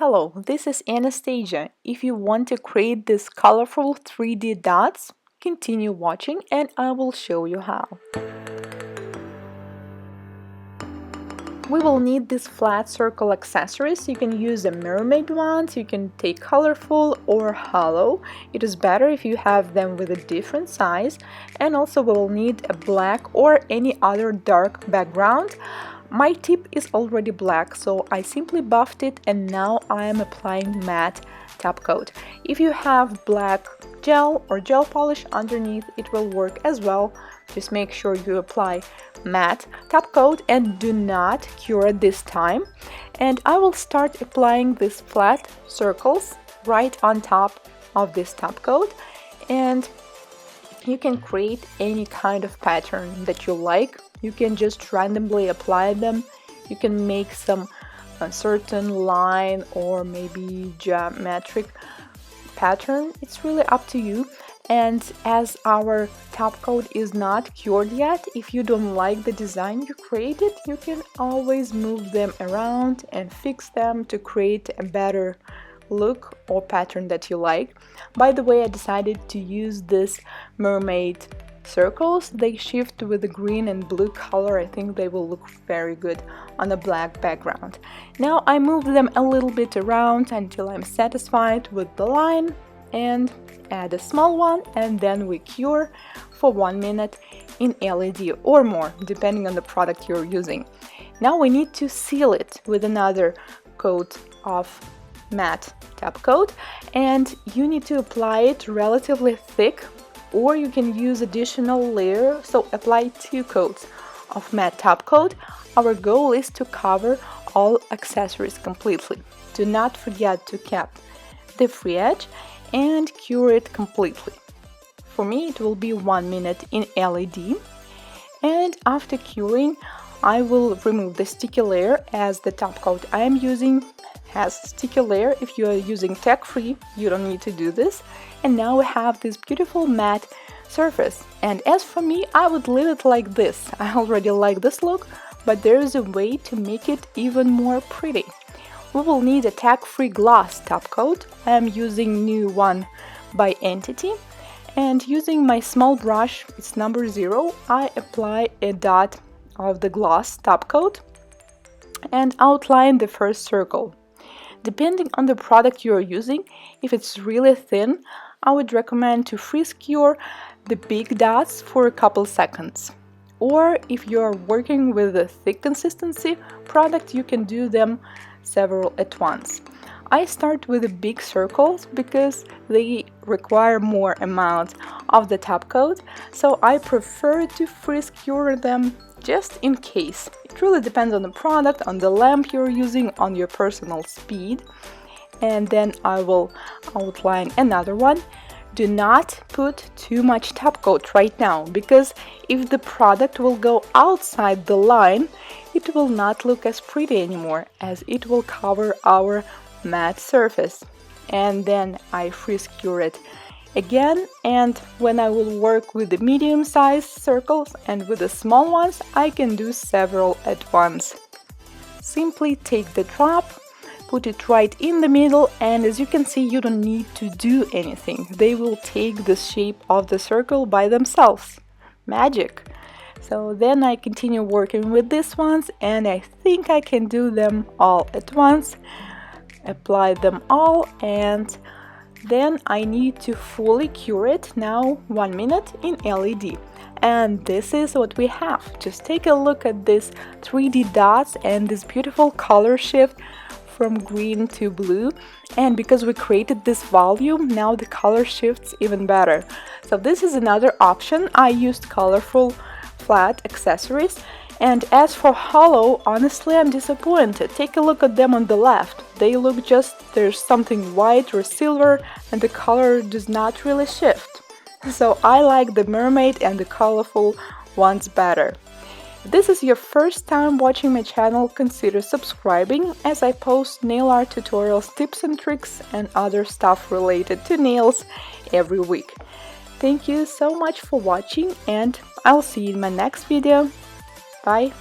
Hello, this is Anastasia. If you want to create these colorful 3D dots, continue watching and I will show you how. We will need these flat circle accessories. You can use the mermaid ones, you can take colorful or hollow. It is better if you have them with a different size. And also we will need a black or any other dark background. My tip is already black, so I simply buffed it and now I am applying matte top coat. If you have black gel or gel polish underneath, it will work as well. Just make sure you apply matte top coat and do not cure it this time. And I will start applying these flat circles right on top of this top coat, and you can create any kind of pattern that you like. You can just randomly apply them. You can make some certain line or maybe geometric pattern. It's really up to you. And as our top coat is not cured yet, if you don't like the design you created, you can always move them around and fix them to create a better look or pattern that you like. By the way, I decided to use this mermaid circles. They shift with the green and blue color. I think they will look very good on a black background. Now I move them a little bit around until I'm satisfied with the line and add a small one, and then we cure for 1 minute in LED or more, depending on the product you're using. Now we need to seal it with another coat of matte top coat, and you need to apply it relatively thick, or you can use additional layer, so apply 2 coats of matte top coat. Our goal is to cover all accessories completely. Do not forget to cap the free edge and cure it completely. For me it will be 1 minute in LED, and after curing I will remove the sticky layer, as the top coat I am using has sticky layer. If you are using tech-free, you don't need to do this. And now we have this beautiful matte surface, and as for me, I would leave it like this. I already like this look, but there is a way to make it even more pretty. We will need a tag-free gloss top coat. I am using new one by Entity, and using my small brush, it's number 0, I apply a dot of the gloss top coat and outline the first circle. Depending on the product you are using, if it's really thin, I would recommend to freeze cure the big dots for a couple seconds. Or if you are working with a thick consistency product, you can do them several at once. I start with the big circles because they require more amount of the top coat, so I prefer to freeze cure them just in case. It really depends on the product, on the lamp you're using, on your personal speed. And then I will outline another one. Do not put too much top coat right now, because if the product will go outside the line, it will not look as pretty anymore, as it will cover our matte surface. And then I freeze cure it again, and when I will work with the medium-sized circles and with the small ones, I can do several at once. Simply take the drop, put it right in the middle, and as you can see, you don't need to do anything. They will take the shape of the circle by themselves. Magic! So then I continue working with these ones, and I think I can do them all at once. Apply them all, and then I need to fully cure it, now 1 minute in LED. And this is what we have. Just take a look at these 3D dots and this beautiful color shift from green to blue. And because we created this volume, now the color shifts even better. So this is another option. I used colorful flat accessories. And as for hollow, honestly, I'm disappointed. Take a look at them on the left. They look just, there's something white or silver, and the color does not really shift. So I like the mermaid and the colorful ones better. If this is your first time watching my channel, consider subscribing, as I post nail art tutorials, tips and tricks, and other stuff related to nails every week. Thank you so much for watching, and I'll see you in my next video. Bye!